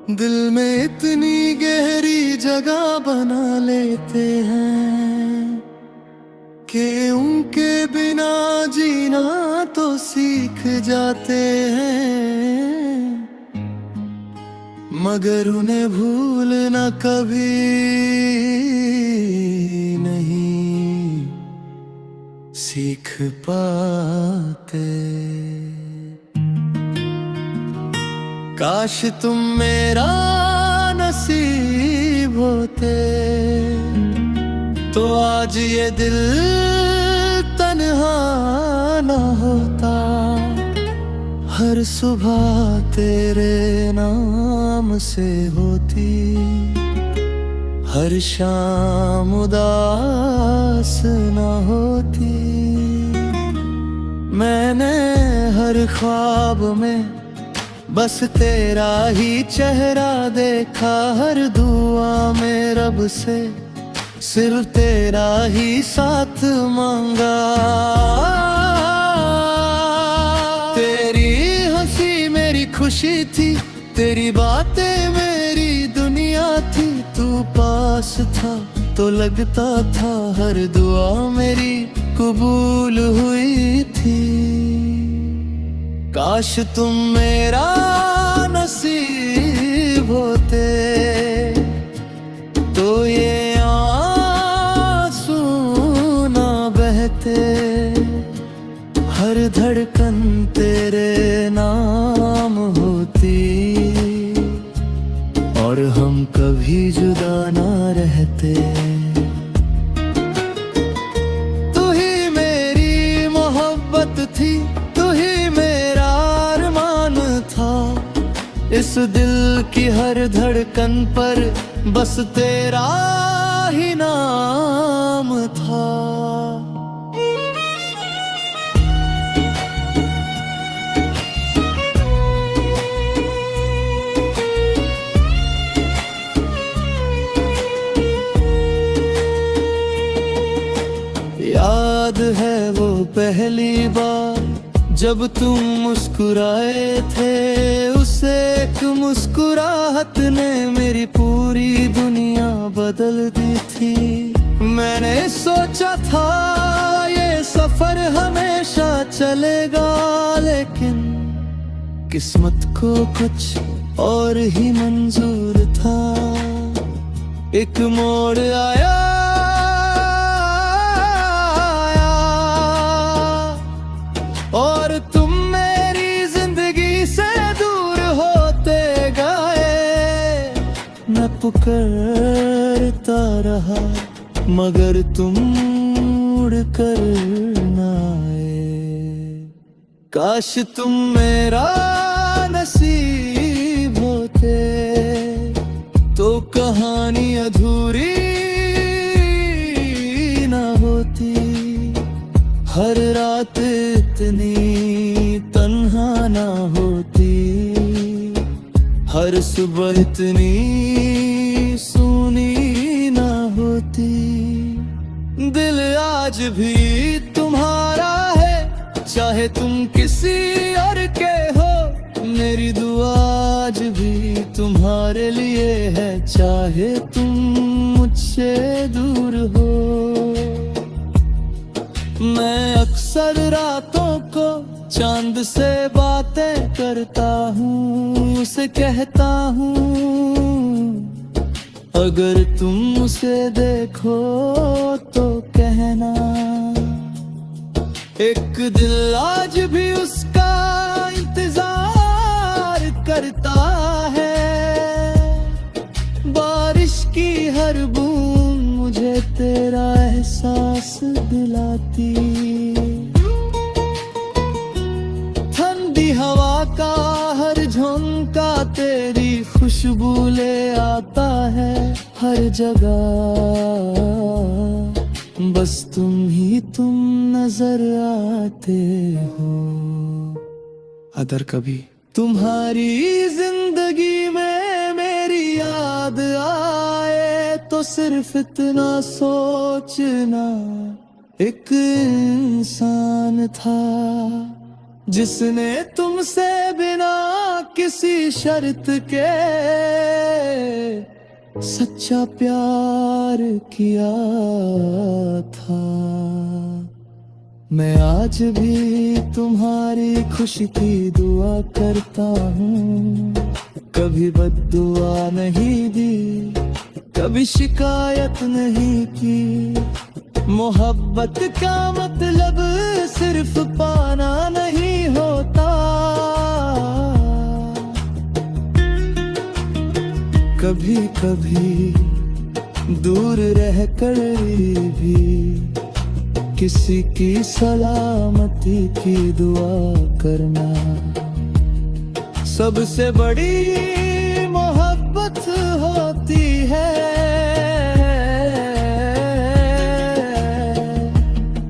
दिल में इतनी गहरी जगह बना लेते हैं कि उनके बिना जीना तो सीख जाते हैं, मगर उन्हें भूलना कभी नहीं सीख पाते। काश तुम मेरा नसीब होते तो आज ये दिल तन्हा न होता। हर सुबह तेरे नाम से होती, हर शाम उदास न होती। मैंने हर ख्वाब में बस तेरा ही चेहरा देखा, हर दुआ में रब से सिर्फ तेरा ही साथ मांगा। तेरी हंसी मेरी खुशी थी, तेरी बातें मेरी दुनिया थी। तू पास था तो लगता था हर दुआ मेरी कबूल हुई थी। काश तुम मेरा नसीब होते तो ये आंसू ना बहते। हर धड़कन तेरे नाम होती और हम कभी जुदा ना रहते। तू ही मेरी मोहब्बत थी, तू ही मेरा अरमान था। इस दिल की हर धड़कन पर बस तेरा ही नाम था। याद है वो पहली बार जब तुम मुस्कुराए थे, उस एक मुस्कुराहट ने मेरी पूरी दुनिया बदल दी थी। मैंने सोचा था ये सफर हमेशा चलेगा, लेकिन किस्मत को कुछ और ही मंजूर था। एक मोड़ आया और तुम मेरी जिंदगी से दूर होते गए। मैं पुकारता रहा मगर तुम मुड़ कर न आए। काश तुम मेरा नसीब होते तो कहानी अधूरी न होती। हर रात इतनी तन्हा ना होती, हर सुबह इतनी सुनी ना होती। दिल आज भी तुम्हारा है, चाहे तुम किसी और के हो। मेरी दुआ आज भी तुम्हारे लिए है, चाहे तुम मुझसे दूर हो। मैं अक्सर रातों को चांद से बातें करता हूँ, उसे कहता हूँ अगर तुम उसे देखो तो कहना। एक दिल आज भी उसका इंतजार करता है। बारिश की हर बूंद मुझे तेरा एहसास दिलाती। ठंडी हवा का हर झोंका तेरी खुशबू ले आता है हर जगह। बस तुम नजर आते हो। अदर कभी तुम्हारी जिंदगी में मेरी याद आए तो सिर्फ इतना सोचना, एक इंसान था जिसने तुमसे बिना किसी शर्त के सच्चा प्यार किया था। मैं आज भी तुम्हारी खुशी की दुआ करता हूँ। कभी बद्दुआ नहीं दी, कभी शिकायत नहीं की। मोहब्बत का मतलब सिर्फ पाना नहीं होता। कभी कभी दूर रहकर भी किसी की सलामती की दुआ करना सबसे बड़ी मोहब्बत होती है।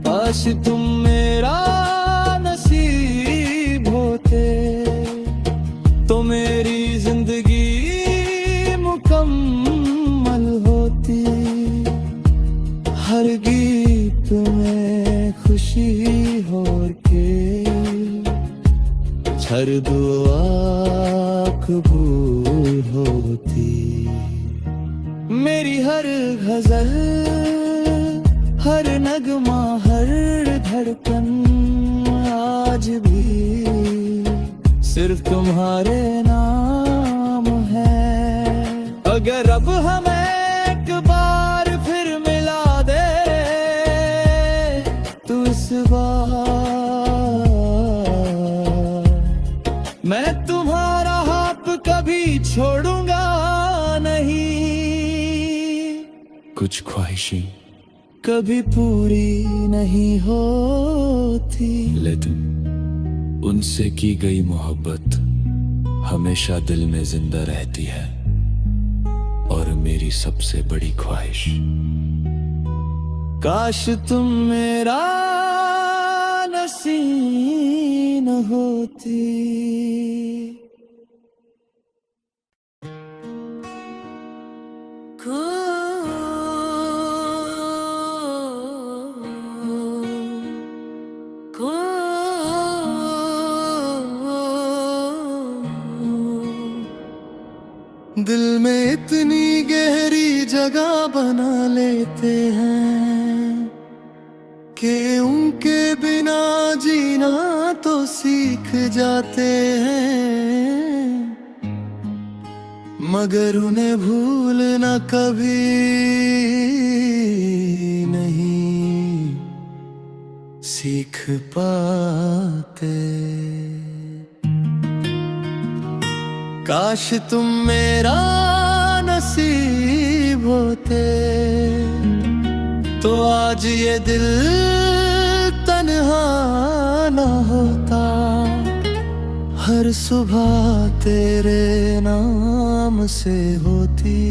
काश तुम मेरा नसीब होते तो मेरी जिंदगी मुकम्मल होती। हर गीत में खुशी और के हर दुआ कबूल होती। मेरी हर गजल, हर नगमा, हर धड़कन आज भी सिर्फ तुम्हारे नाम है। अगर अब हमें एक बार फिर मिला दे तो इस बार मैं तुम्हारा हाथ कभी छोड़ूंगा नहीं। कुछ ख्वाहिशें कभी पूरी नहीं होती, लेकिन उनसे की गई मोहब्बत हमेशा दिल में जिंदा रहती है। और मेरी सबसे बड़ी ख्वाहिश, काश तुम मेरा नसीब होती। दिल में इतनी गहरी जगह बना लेते हैं कि उनके बिना जीना तो सीख जाते हैं। मगर उन्हें भूलना कभी नहीं सीख पाते। काश तुम मेरा नसीब होते तो आज ये दिल तन्हा ना होता। हर सुबह तेरे नाम से होती,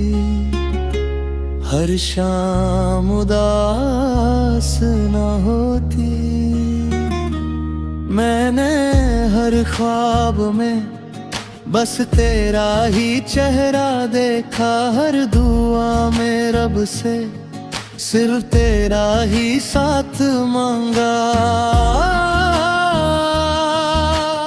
हर शाम उदास ना होती। मैंने हर ख्वाब में बस तेरा ही चेहरा देखा, हर दुआ में रब से सिर्फ तेरा ही साथ मांगा।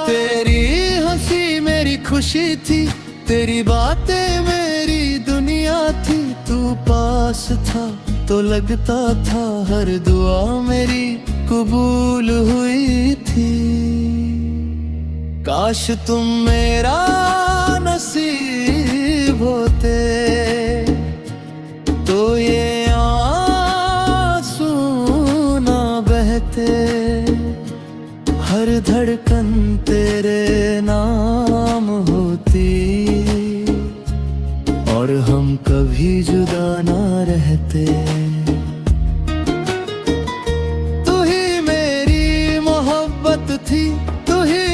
तेरी हंसी मेरी खुशी थी, तेरी बातें मेरी दुनिया थी। तू पास था तो लगता था हर दुआ मेरी कबूल हुई थी। काश तुम मेरा नसीब होते तो ये आंसू ना बहते। हर धड़कन तेरे नाम होती और हम कभी जुदा ना रहते। तू ही मेरी मोहब्बत थी, तू ही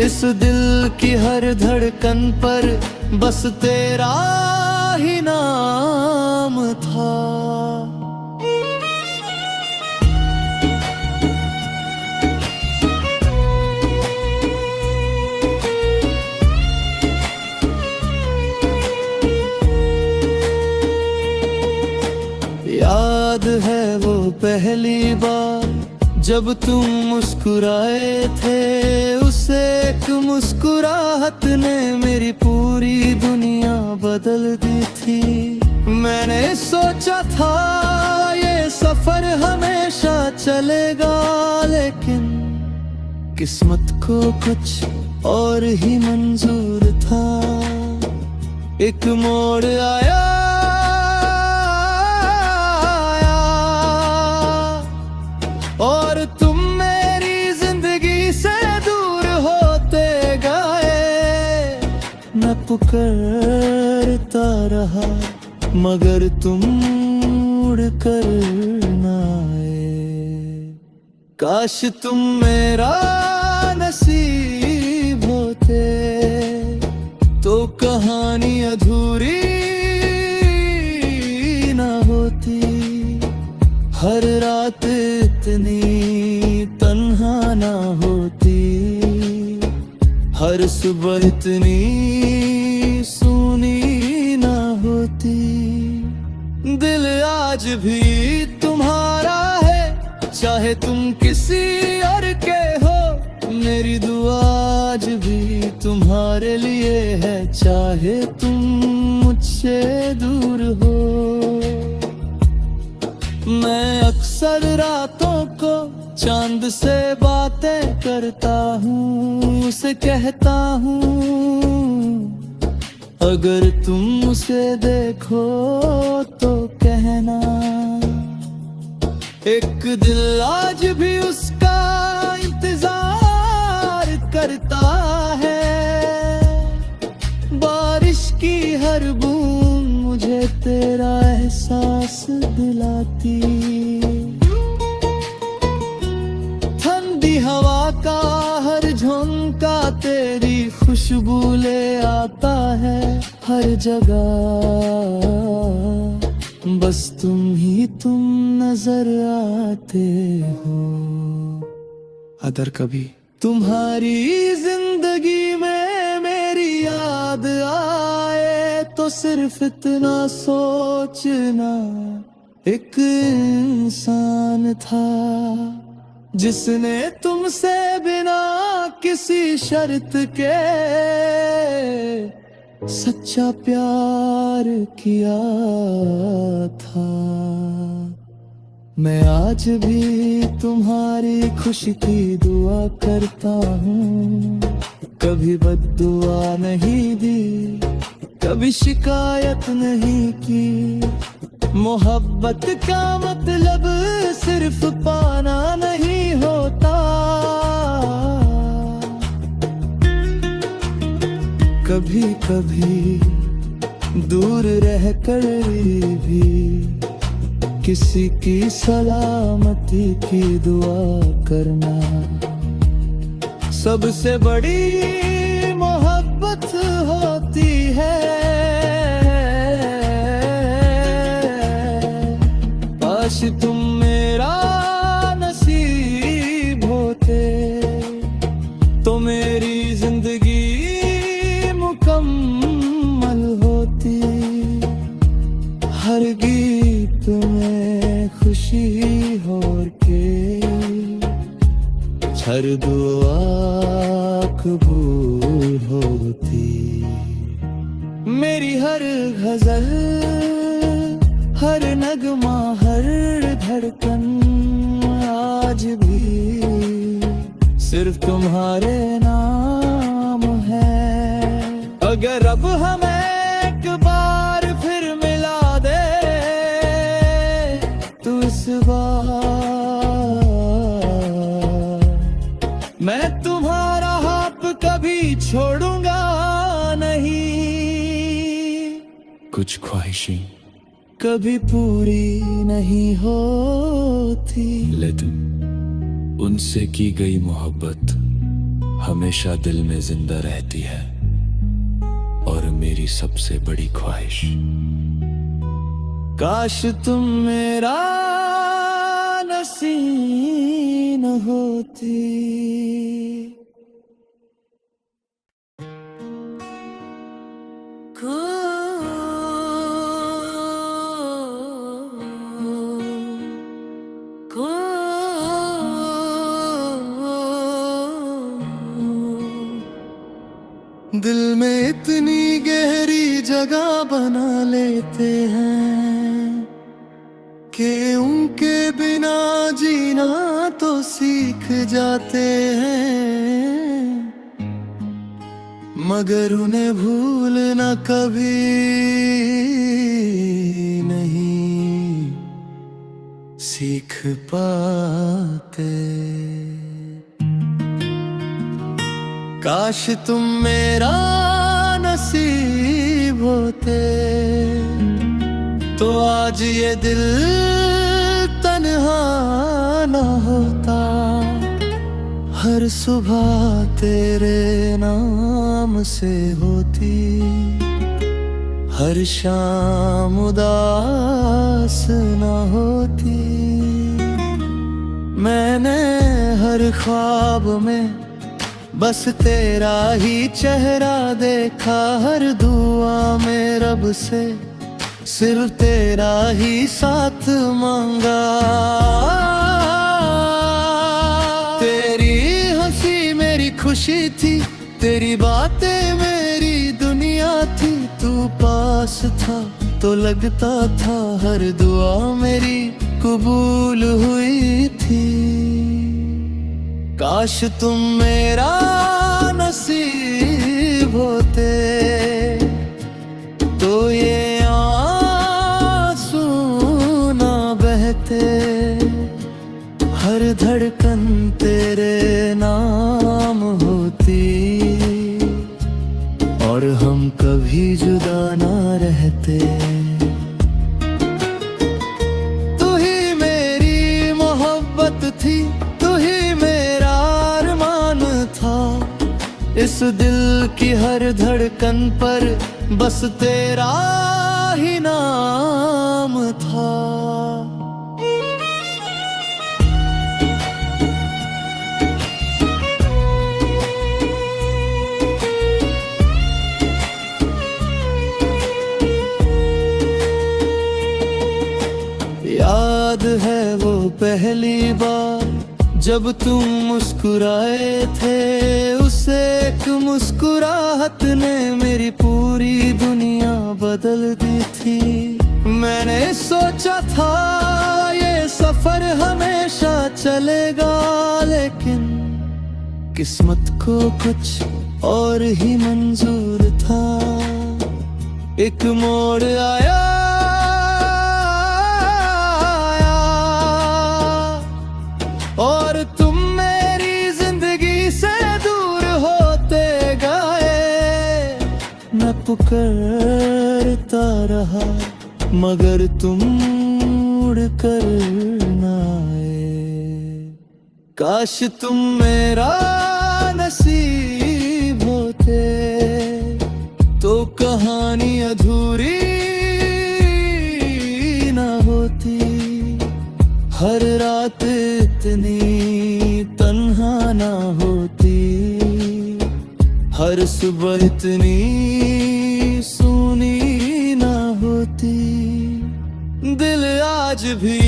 इस दिल की हर धड़कन पर बस तेरा ही नाम था। याद है वो पहली बार जब तुम मुस्कुराए थे उसे एक मुस्कुराहट ने मेरी पूरी दुनिया बदल दी थी। मैंने सोचा था ये सफर हमेशा चलेगा, लेकिन किस्मत को कुछ और ही मंजूर था। एक मोड़ आया और तुम मेरी जिंदगी से दूर होते गए। मैं पुकारता रहा मगर तुम उड़ कर न आए। काश तुम मेरा नसीब होते तो कहानी अधूरी न होती। हर रात इतनी तन्हा ना होती, हर सुबह इतनी सुनी ना होती। दिल आज भी तुम्हारा है, चाहे तुम किसी और के हो। मेरी दुआ आज भी तुम्हारे लिए है, चाहे तुम मुझसे दूर हो। मैं अक्सर रातों को चांद से बातें करता हूँ, उसे कहता हूँ अगर तुम उसे देखो तो कहना। एक दिल आज भी उसका इंतजार करता है। बारिश की हर बूंद मुझे तेरा एहसास दिलाती। ठंडी हवा का हर झोंका तेरी खुशबू ले आता है हर जगह। बस तुम नजर आते हो। अदर कभी तुम्हारी जिंदगी में मेरी याद आए तो सिर्फ इतना सोचना, एक इंसान था जिसने तुमसे बिना किसी शर्त के सच्चा प्यार किया था। मैं आज भी तुम्हारी खुशी की दुआ करता हूँ। कभी बद्दुआ नहीं दी, कभी शिकायत नहीं की। मोहब्बत का मतलब सिर्फ पाना नहीं होता। कभी कभी दूर रहकर भी किसी की सलामती की दुआ करना सबसे बड़ी मोहब्बत होती है। काश तुम मेरा नसीब होते तो मेरी जिंदगी मुकम्मल होती। हर गीत में खुशी और के हर दुआ कबूल होती। मेरी हर गजल, हर नगमा, हर धड़कन आज भी सिर्फ तुम्हारे नाम है। अगर अब हमें एक बार फिर मिला दे तो इस बार मैं तुम्हारा हाथ कभी छोड़ूंगा नहीं। कुछ ख्वाहिशें कभी पूरी नहीं होती, लेकिन उनसे की गई मोहब्बत हमेशा दिल में जिंदा रहती है। और मेरी सबसे बड़ी ख्वाहिश, काश तुम मेरा नसीब होती। दिल में इतनी गहरी जगह बना लेते हैं कि उनके बिना जीना तो सीख जाते हैं, मगर उन्हें भूलना कभी नहीं सीख पाते। काश तुम मेरा नसीब होते तो आज ये दिल तन्हा ना होता। हर सुबह तेरे नाम से होती, हर शाम उदास ना होती। मैंने हर ख्वाब में बस तेरा ही चेहरा देखा, हर दुआ में रब से सिर्फ तेरा ही साथ मांगा। तेरी हंसी मेरी खुशी थी, तेरी बातें मेरी दुनिया थी। तू पास था तो लगता था हर दुआ मेरी कबूल हुई थी। काश तुम मेरा नसीब होते तो ये आंसू ना बहते, हर धड़कन तेरे नाम होती और हम कभी जुदा ना रहते। तू ही मेरी मोहब्बत थी, तू ही मेरा अरमान था। इस दिल की हर धड़कन पर बस तेरा ही नाम था। याद है वो पहली बार जब तुम मुस्कुराए थे, उस एक मुस्कुराहट ने मेरी पूरी दुनिया बदल दी थी। मैंने सोचा था ये सफर हमेशा चलेगा, लेकिन किस्मत को कुछ और ही मंजूर था। एक मोड़ आया और तुम मेरी जिंदगी से दूर होते गए। मैं पुकारता रहा मगर तुम उड़कर न आए। काश तुम मेरा नसीब होते तो कहानी अधूरी न होती। हर रात इतनी तन्हा ना होती, हर सुबह इतनी सुनी ना होती। दिल आज भी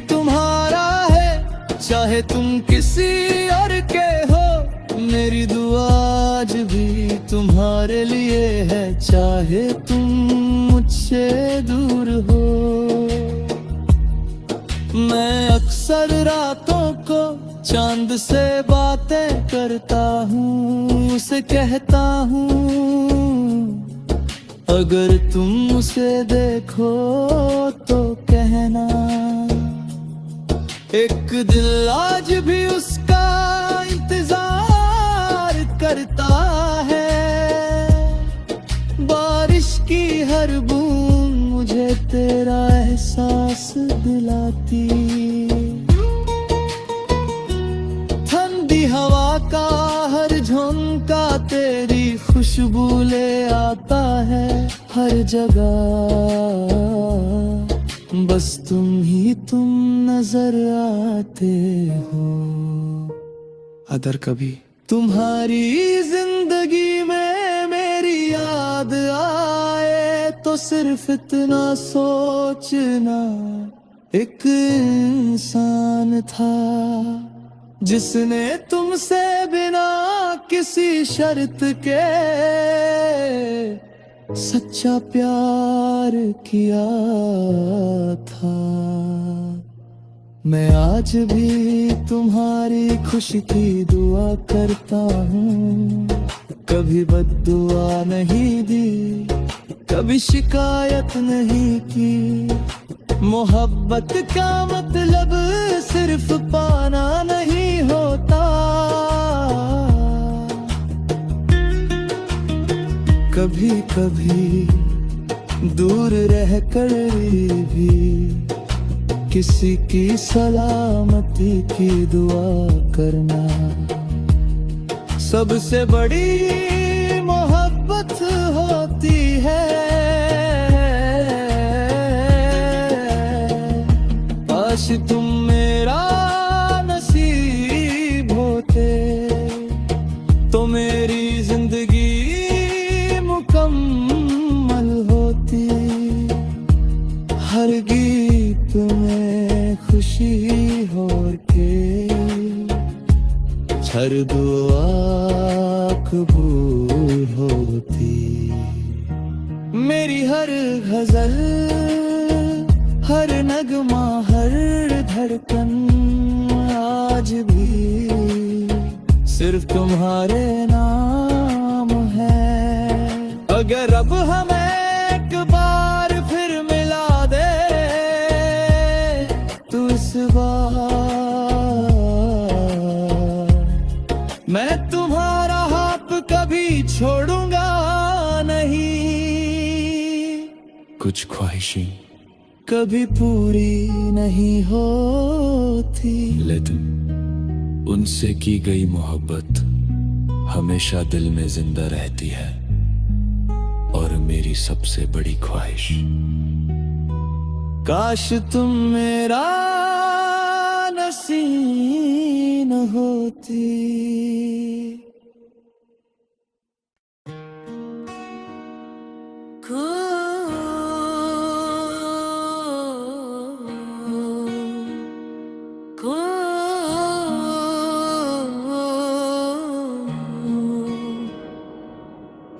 तुम्हारा है, चाहे तुम किसी और के हो। मेरी दुआ आज भी तुम्हारे लिए है, चाहे तुम मुझसे दूर हो। मैं अक्सर रातों को चांद से बातें करता हूँ, उसे कहता हूँ अगर तुम उसे देखो तो कहना। एक दिल आज भी उसका इंतजार करता है। बारिश की हर बूंद मुझे तेरा एहसास दिलाती। ठंडी हवा का हर झोंका तेरी खुशबू ले आता है हर जगह। बस तुम नजर आते हो। अदर कभी तुम्हारी जिंदगी में मेरी याद आए तो सिर्फ इतना सोचना, एक इंसान था जिसने तुमसे बिना किसी शर्त के सच्चा प्यार किया था। मैं आज भी तुम्हारी खुशी की दुआ करता हूँ। कभी बद्दुआ नहीं दी, कभी शिकायत नहीं की। मोहब्बत का मतलब सिर्फ पाना नहीं होता। कभी कभी दूर रहकर भी किसी की सलामती की दुआ करना सबसे बड़ी मोहब्बत होती है। काश तुम मेरा नसीब होते तो मेरी जिंदगी मुकम्मल होती। हर गीत में खुशी और के हर दुआ कबूल होती। मेरी हर गजल, हर नगमा, हर धड़कन आज भी सिर्फ तुम्हारे नाम है। अगर अब हमें एक बार फिर मिला दे तो इस बार मैं तुम्हारा हाथ कभी छोड़ूंगा नहीं। कुछ ख्वाहिशें कभी पूरी नहीं होती, लेकिन उनसे की गई मोहब्बत हमेशा दिल में जिंदा रहती है। और मेरी सबसे बड़ी ख्वाहिश, काश तुम मेरा नसीब होती।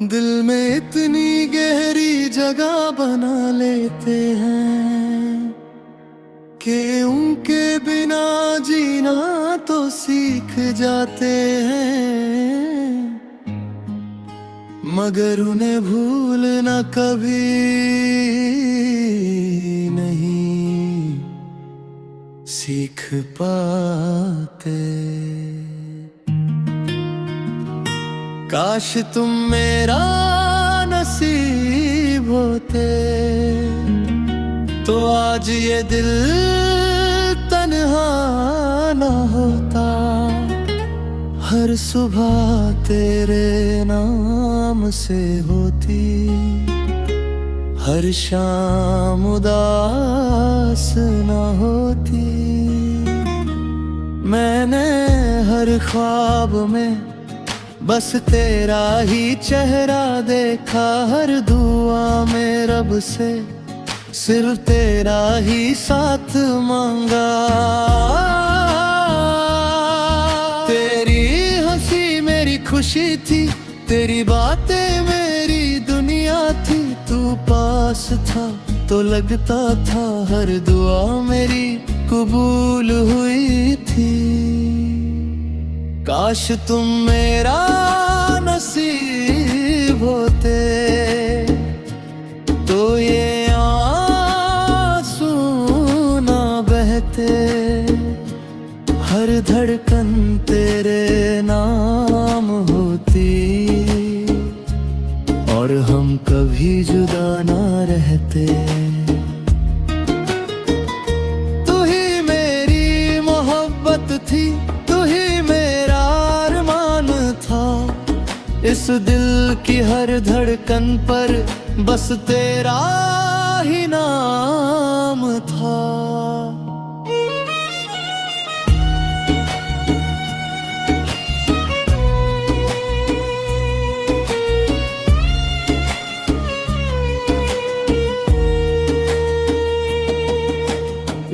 दिल में इतनी गहरी जगह बना लेते हैं कि उनके बिना जीना तो सीख जाते हैं। मगर उन्हें भूलना कभी नहीं सीख पाते। काश तुम मेरा नसीब होते तो आज ये दिल तन्हा ना होता। हर सुबह तेरे नाम से होती, हर शाम उदास ना होती। मैंने हर ख्वाब में बस तेरा ही चेहरा देखा, हर दुआ में रब से सिर्फ तेरा ही साथ मांगा। तेरी हंसी मेरी खुशी थी, तेरी बातें मेरी दुनिया थी। तू पास था तो लगता था हर दुआ मेरी कबूल हुई थी। काश तुम मेरा नसीब होते तो ये आंसू ना बहते। हर धड़कन तेरे नाम होती और हम कभी जुदा ना रहते। तू ही मेरी मोहब्बत थी, तू ही इस दिल की हर धड़कन पर बस तेरा ही नाम था।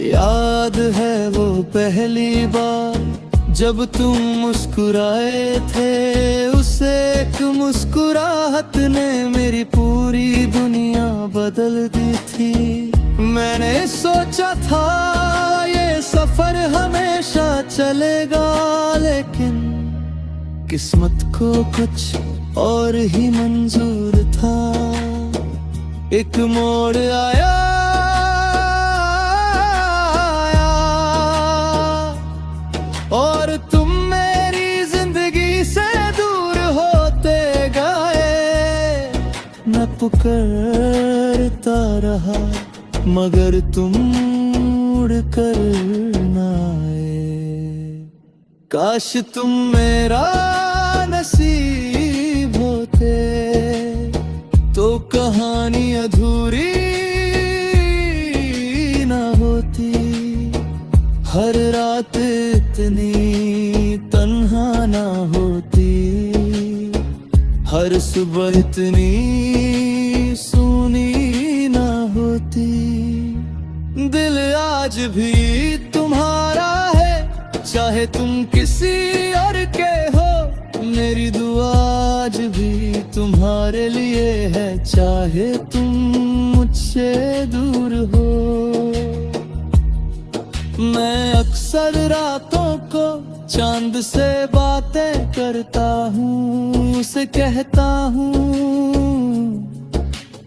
याद है वो पहली बार जब तुम मुस्कुराए थे उस एक मुस्कुराहट ने मेरी पूरी दुनिया बदल दी थी। मैंने सोचा था ये सफर हमेशा चलेगा, लेकिन किस्मत को कुछ और ही मंजूर था। एक मोड़ आया और तुम मेरी जिंदगी से दूर होते गए। मैं पुकारता रहा मगर तुम उड़कर न आए। काश तुम मेरा नसीब होते तो कहानी अधूरी न होती। हर रात इतनी तन्हा ना होती, हर सुबह इतनी सुनी ना होती। दिल आज भी तुम्हारा है, चाहे तुम किसी और के हो। मेरी दुआ आज भी तुम्हारे लिए है, चाहे तुम मुझसे दूर हो। मैं अक्सर रातों को चांद से बातें करता हूँ, उसे कहता हूँ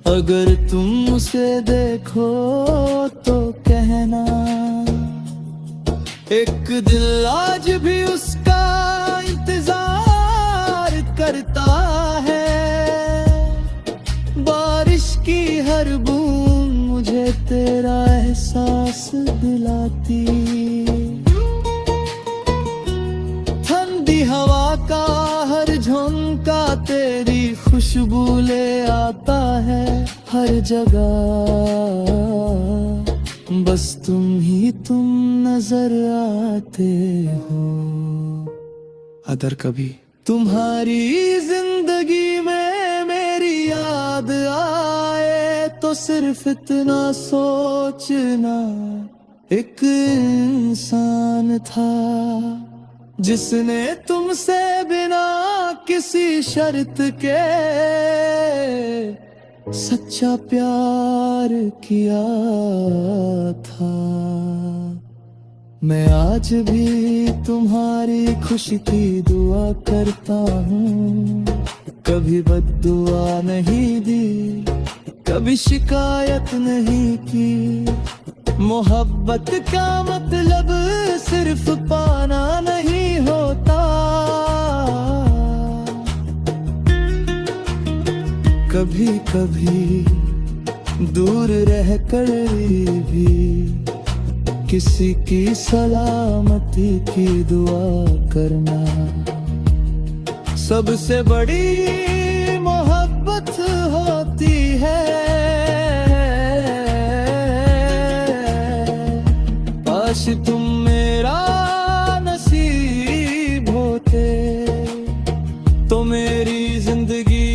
अगर तुम उसे देखो तो कहना। एक दिल आज भी उसका इंतजार करता है। बारिश की हर बूंद मुझे तेरा एहसास दिलाती। ठंडी हवा का हर झोंका तेरी खुशबू ले आता है। हर जगह बस तुम ही तुम नजर आते हो। अगर कभी तुम्हारी जिंदगी में मेरी याद आए तो सिर्फ इतना सोचना, एक इंसान था जिसने तुमसे बिना किसी शर्त के सच्चा प्यार किया था। मैं आज भी तुम्हारी खुशी की दुआ करता हूँ। कभी बद्दुआ नहीं दी, कभी शिकायत नहीं की। मोहब्बत का मतलब सिर्फ पाना नहीं होता। कभी कभी दूर रह कर भी किसी की सलामती की दुआ करना सबसे बड़ी मोहब्बत होती है। काश तुम मेरा नसीब होते तो मेरी जिंदगी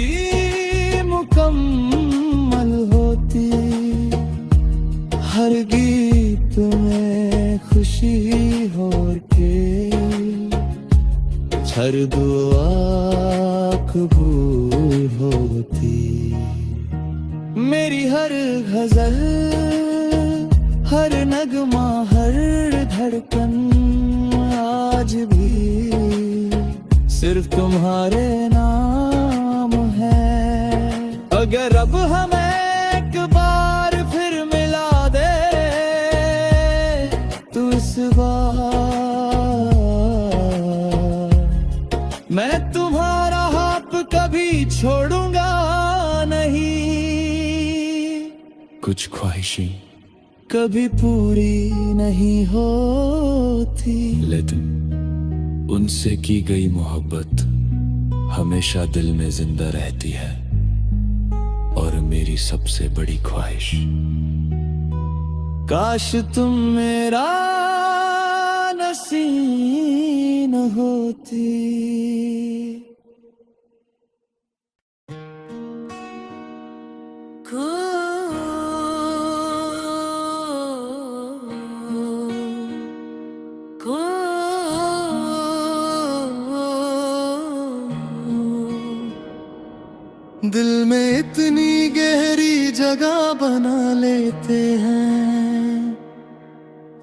मुकम्मल होती। हर गीत में खुशी और के हर दुआ कबूल होती। मेरी हर गजल, हर नगमा, हर धड़कन आज भी सिर्फ तुम्हारे नाम है। अगर अब हमें एक बार फिर मिला दे तो इस बार मैं तुम्हारा हाथ कभी छोड़ूंगा नहीं। कुछ ख्वाहिशें कभी पूरी नहीं होती, लेकिन उनसे की गई मोहब्बत हमेशा दिल में जिंदा रहती है। और मेरी सबसे बड़ी ख्वाहिश, काश तुम मेरा नसीब होती। दिल में इतनी गहरी जगह बना लेते हैं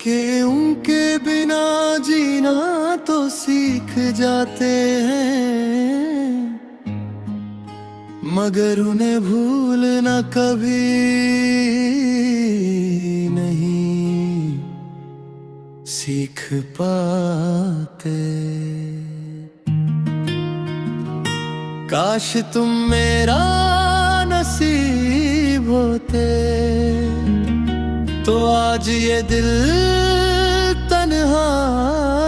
कि उनके बिना जीना तो सीख जाते हैं, मगर उन्हें भूलना कभी नहीं सीख पाते। काश तुम मेरा नसीब होते तो आज ये दिल तन्हा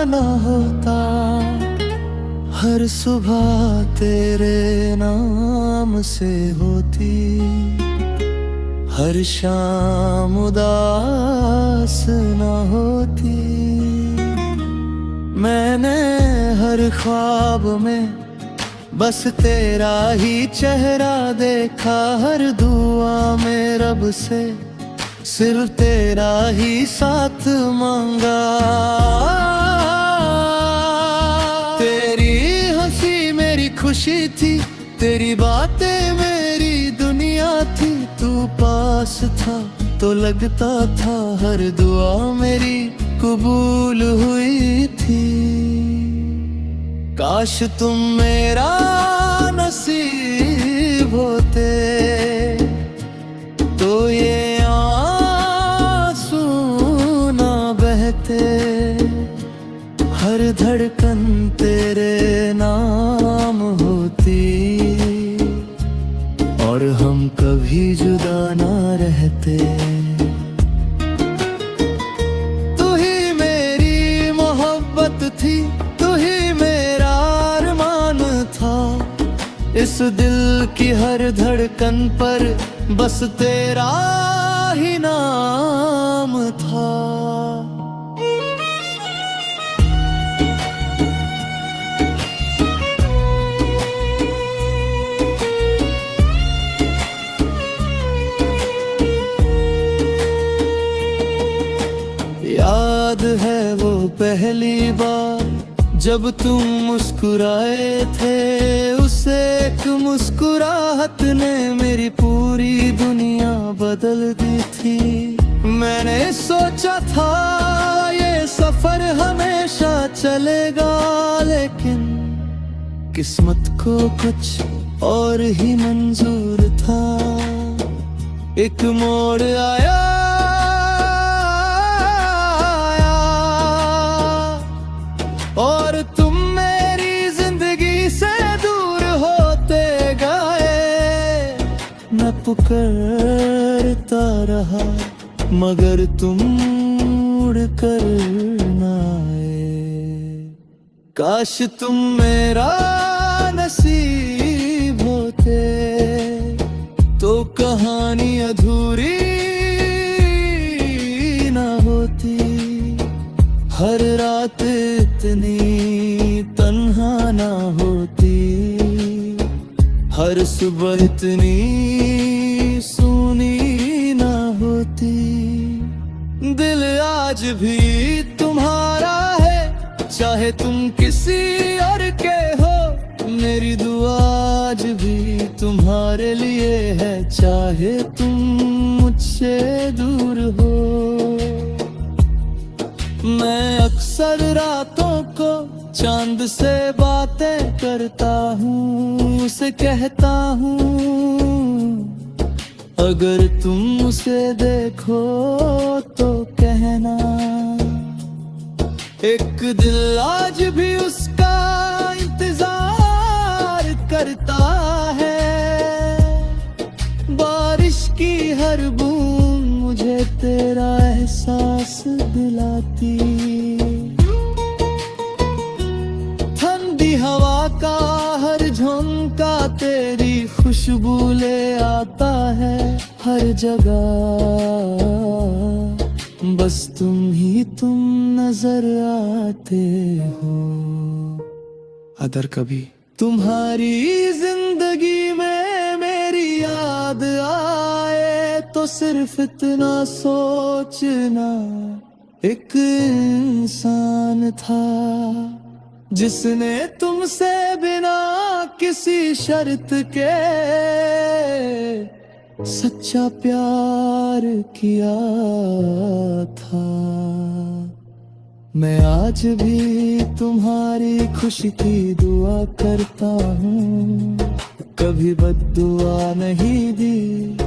ना होता। हर सुबह तेरे नाम से होती, हर शाम उदास ना होती। मैंने हर ख्वाब में बस तेरा ही चेहरा देखा, हर दुआ में रब से सिर्फ तेरा ही साथ मांगा। तेरी हंसी मेरी खुशी थी, तेरी बातें मेरी दुनिया थी। तू पास था तो लगता था हर दुआ मेरी कबूल हुई थी। काश तुम मेरा नसीब होते तो ये आंसू ना बहते। हर धड़कन तेरे नाम होती और हम कभी जुदा ना रहते। तू ही मेरी मोहब्बत थी, तू ही इस दिल की हर धड़कन पर बस तेरा ही नाम था। याद है वो पहली बार जब तुम मुस्कुराए थे, उस एक मुस्कुराहट ने मेरी पूरी दुनिया बदल दी थी। मैंने सोचा था ये सफर हमेशा चलेगा, लेकिन किस्मत को कुछ और ही मंजूर था। एक मोड़ आया और तुम मेरी जिंदगी से दूर होते गए। मैं पुकारता रहा मगर तुम उड़ कर ना आए। काश तुम मेरा नसीब होते तो कहानी अधूरी ना होती। हर रात इतनी तन्हा ना होती, हर सुबह इतनी सुनी ना होती। दिल आज भी तुम्हारा है, चाहे तुम किसी और के हो। मेरी दुआ आज भी तुम्हारे लिए है, चाहे तुम मुझसे दूर हो। मैं अक्सर रातों को चांद से बातें करता हूँ, उसे कहता हूँ अगर तुम उसे देखो तो कहना। एक दिल आज भी उसका इंतजार करता है। बारिश की हर बूंद मुझे तेरा एहसास दिलाती। ठंडी हवा का हर झोंका तेरी खुशबू ले आता है हर जगह। बस तुम नजर आते हो। अगर कभी तुम्हारी जिंदगी में मेरी याद आए तो सिर्फ इतना सोचना, एक इंसान था जिसने तुमसे बिना किसी शर्त के सच्चा प्यार किया था। मैं आज भी तुम्हारी खुशी की दुआ करता हूँ। कभी बद्दुआ नहीं दी,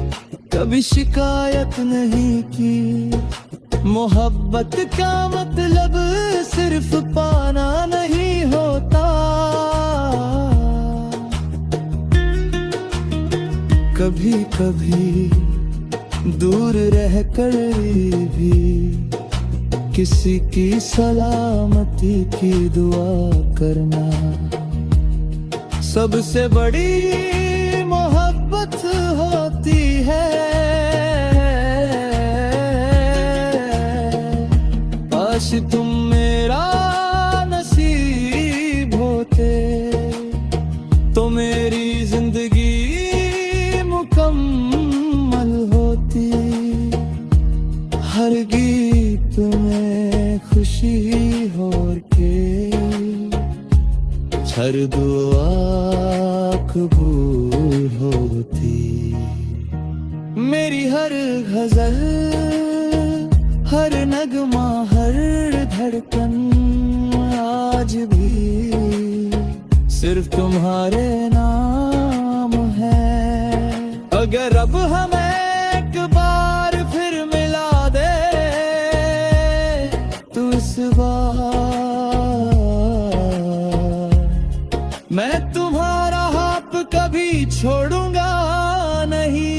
कभी शिकायत नहीं की। मोहब्बत का मतलब सिर्फ पाना नहीं होता। कभी कभी दूर रह कर भी किसी की सलामती की दुआ करना सबसे बड़ी मोहब्बत होती है। काश तुम मेरा नसीब होते तो मेरी जिंदगी मुकम्मल होती। हर गीत में खुशी और के हर दुआ कबूल होती। मेरी हर गजल, हर नगमा, हर धड़कन आज भी सिर्फ तुम्हारे नाम है। अगर अब हमें एक बार फिर मिला दे तो इस बार मैं तुम्हारा हाथ कभी छोड़ूंगा नहीं।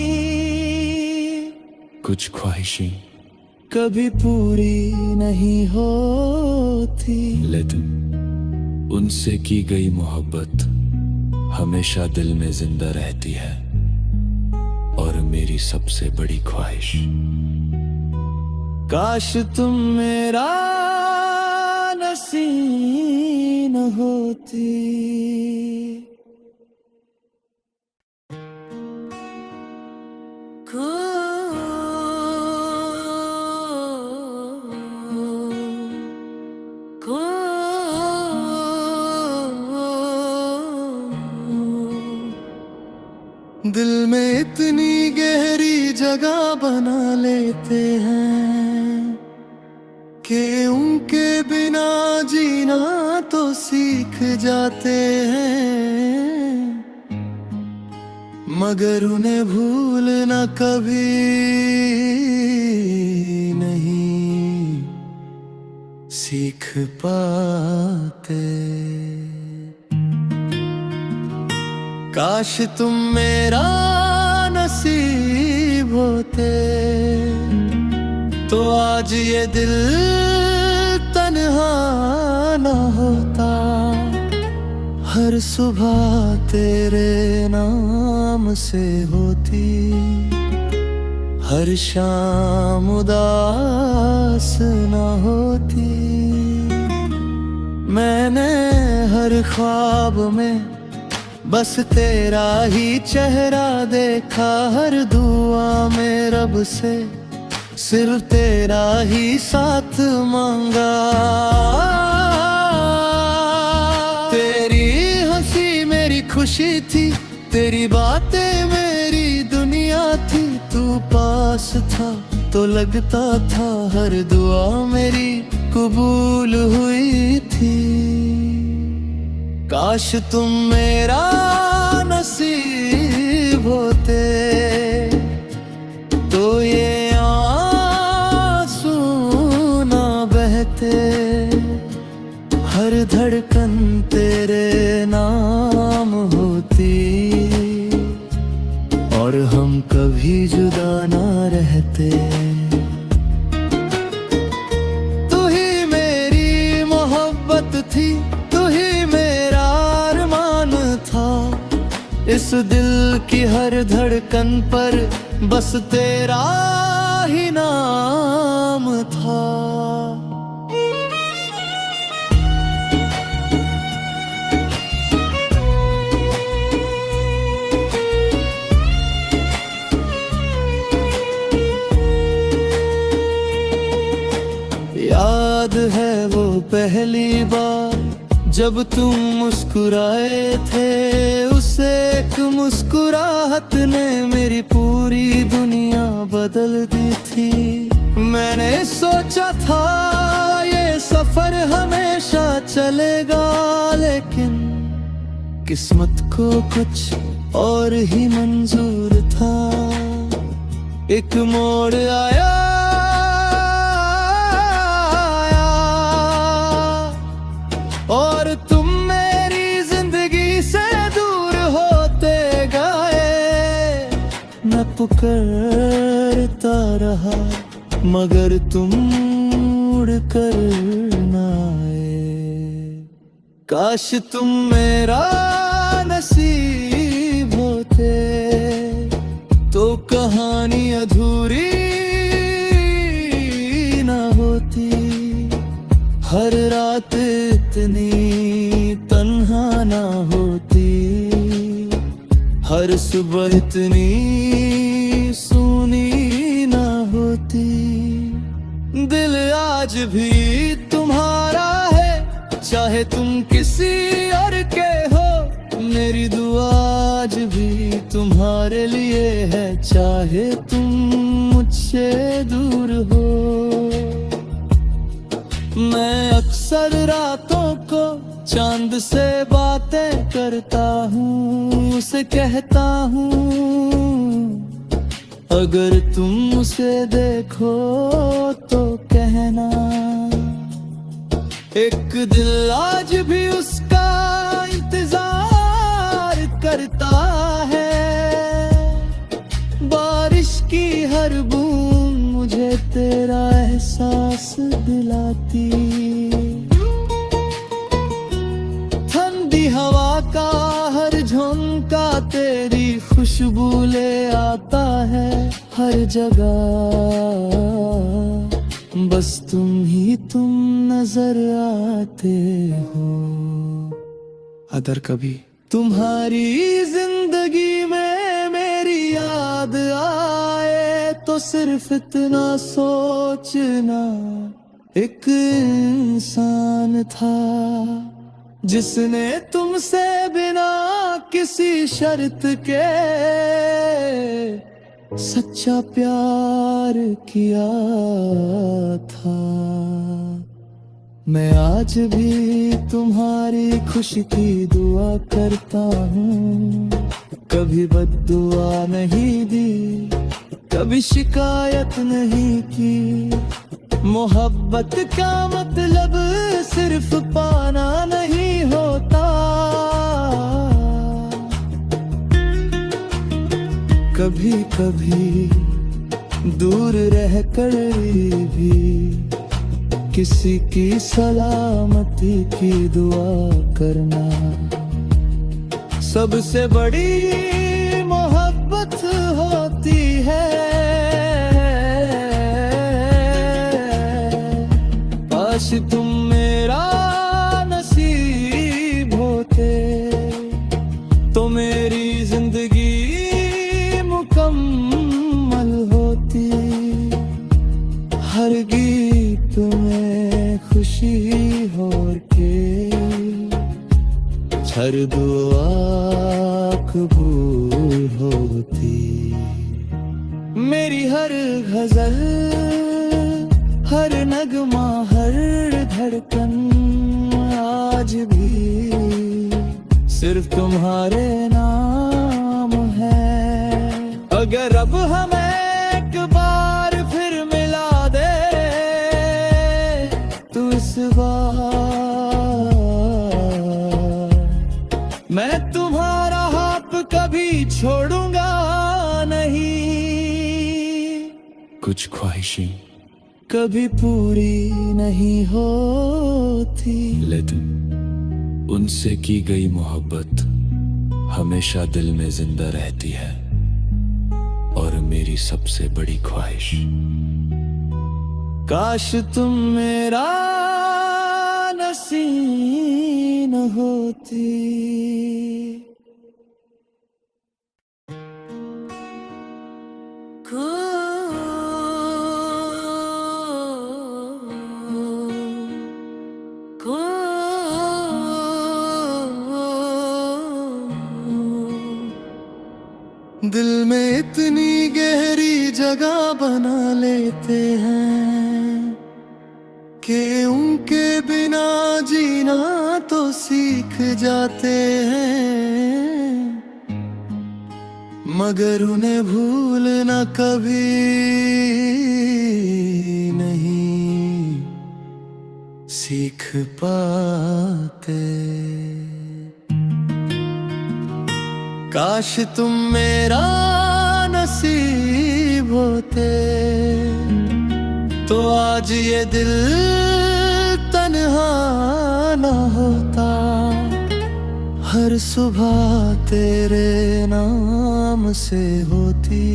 कुछ ख्वाहिशें कभी पूरी नहीं होती, लेकिन उनसे की गई मोहब्बत हमेशा दिल में जिंदा रहती है। और मेरी सबसे बड़ी ख्वाहिश, काश तुम मेरा नसीब होती। दिल में इतनी गहरी जगह बना लेते हैं कि उनके बिना जीना तो सीख जाते हैं। मगर उन्हें भूलना कभी नहीं सीख पाते। काश तुम मेरा नसीब होते तो आज ये दिल तन्हा न होता। हर सुबह तेरे नाम से होती, हर शाम उदास न होती। मैंने हर ख्वाब में बस तेरा ही चेहरा देखा, हर दुआ में रब से सिर्फ तेरा ही साथ मांगा। तेरी हंसी मेरी खुशी थी, तेरी बातें मेरी दुनिया थी। तू पास था तो लगता था हर दुआ मेरी कबूल हुई थी। काश तुम मेरा नसीब होते तो ये आंसू ना बहते। हर धड़कन तेरे नाम होती और हम कभी जुदा ना रहते। तू ही मेरी मोहब्बत थी, इस दिल की हर धड़कन पर बस तेरा ही नाम था। याद है वो पहली बार जब तुम मुस्कुराए थे, उस से एक मुस्कुराहट ने मेरी पूरी दुनिया बदल दी थी। मैंने सोचा था ये सफर हमेशा चलेगा, लेकिन किस्मत को कुछ और ही मंजूर था। एक मोड़ आया और तुम मेरी जिंदगी से दूर होते गए। मैं पुकारता रहा मगर तुम उड़ कर न आए। काश तुम मेरा नसीब होते तो कहानी अधूरी न होती। हर रात इतनी तन्हा ना होती, हर सुबह इतनी सुनी ना होती। दिल आज भी तुम्हारा है, चाहे तुम किसी और के हो। मेरी दुआ आज भी तुम्हारे लिए है, चाहे तुम मुझसे दूर हो। मैं अक्सर रातों को चांद से बातें करता हूँ, उसे कहता हूँ अगर तुम उसे देखो तो कहना। एक दिल आज भी उसका इंतजार करता है। बारिश की हर बूंद मुझे तेरा एहसास दिलाती। ठंडी हवा का हर झोंका तेरी खुशबू ले आता है हर जगह। बस तुम नजर आते हो। अदर कभी तुम्हारी जिंदगी में मेरी याद आए तो सिर्फ इतना सोचना, एक इंसान था जिसने तुमसे बिना किसी शर्त के सच्चा प्यार किया था। मैं आज भी तुम्हारी खुशी की दुआ करता हूँ। कभी बद्दुआ नहीं दी, कभी शिकायत नहीं की। मोहब्बत का मतलब सिर्फ पाना नहीं होता। कभी कभी दूर रह कर भी किसी की सलामती की दुआ करना सबसे बड़ी मोहब्बत होती है। काश तुम मेरा नसीब होते तो मेरी जिंदगी मुकम्मल होती। हर गीत में खुशी और के हर दुआ कबूल होती। मेरी हर गजल, हर नगमा, हर धड़कन आज भी सिर्फ तुम्हारे नाम है। अगर अब हमें एक बार फिर मिला दे तो इस बार मैं तुम्हारा हाथ कभी छोड़ूंगा नहीं। कुछ ख्वाहिशें कभी पूरी नहीं होती, लेकिन उनसे की गई मोहब्बत हमेशा दिल में जिंदा रहती है। और मेरी सबसे बड़ी ख्वाहिश, काश तुम मेरा नसीब होती। दिल में इतनी गहरी जगह बना लेते हैं कि उनके बिना जीना तो सीख जाते हैं, मगर उन्हें भूलना कभी नहीं सीख पाते। काश तुम मेरा नसीब होते तो आज ये दिल तन्हा न होता। हर सुबह तेरे नाम से होती,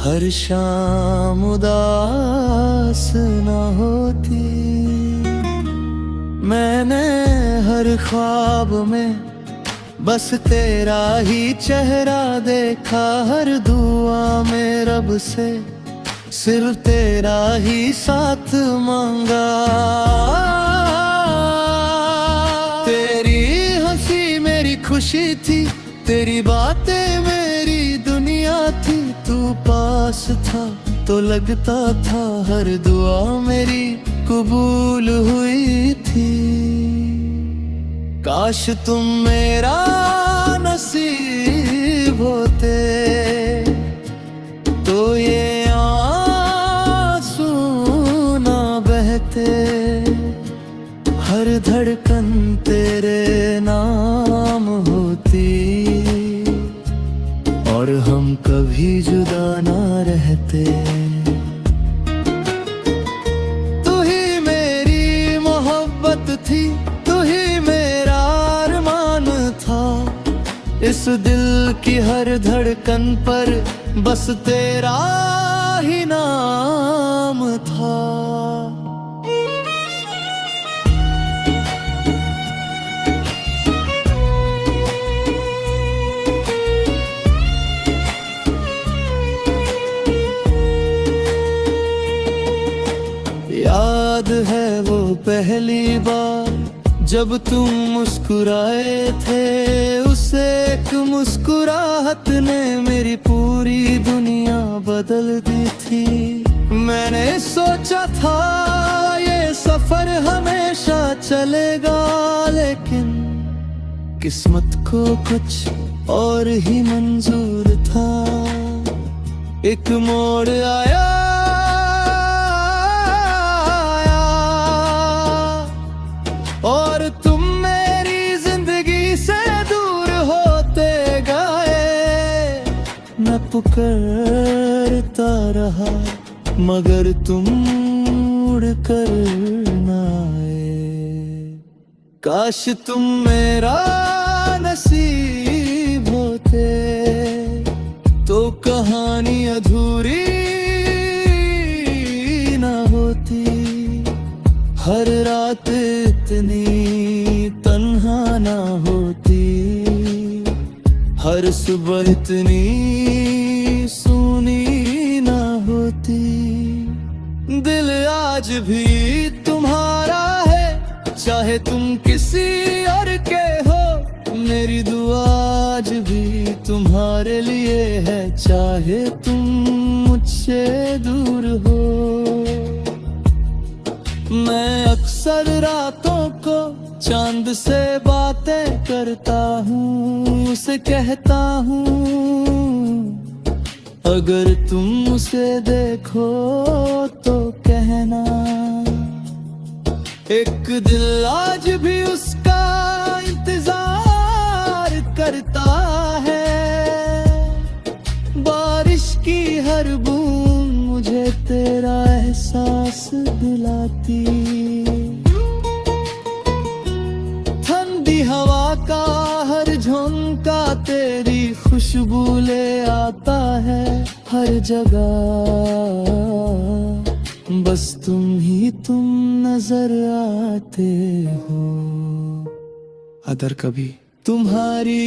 हर शाम उदास न होती। मैंने हर ख्वाब में बस तेरा ही चेहरा देखा, हर दुआ में रब से सिर्फ तेरा ही साथ मांगा। तेरी हंसी मेरी खुशी थी, तेरी बातें मेरी दुनिया थी। तू पास था तो लगता था हर दुआ मेरी कबूल हुई थी। काश तुम मेरा नसीब होते तो ये आंसू ना बहते। हर धड़कन तेरे नाम होती और हम कभी जुदा ना रहते। तू ही मेरी मोहब्बत थी, तू ही मेरा अरमान था। इस दिल की हर धड़कन पर बस तेरा ही नाम था। याद है वो पहली बार जब तुम मुस्कुराए थे, उस एक मुस्कुराहट ने मेरी पूरी दुनिया बदल दी थी। मैंने सोचा था ये सफर हमेशा चलेगा, लेकिन किस्मत को कुछ और ही मंजूर था। एक मोड़ आया और तुम मेरी जिंदगी से दूर होते गए। मैं पुकारता रहा मगर तुम उड़ कर न आए। काश तुम मेरा नसीब होते तो कहानी अधूरी न होती। हर रात इतनी तन्हा ना होती, हर सुबह इतनी सुनी ना होती। दिल आज भी तुम्हारा है, चाहे तुम किसी और के हो। मेरी दुआ आज भी तुम्हारे लिए है, चाहे तुम मुझसे दूर हो। मैं अक्सर रातों को चांद से बातें करता हूँ, उसे कहता हूँ अगर तुम उसे देखो तो कहना। एक दिल आज भी उसका इंतजार करता है। बारिश की हर बूंद मुझे तेरा एहसास दिलाती। ठंडी हवा का हर झोंका तेरी खुशबू ले आता है हर जगह। बस तुम ही तुम नजर आते हो। अदर कभी तुम्हारी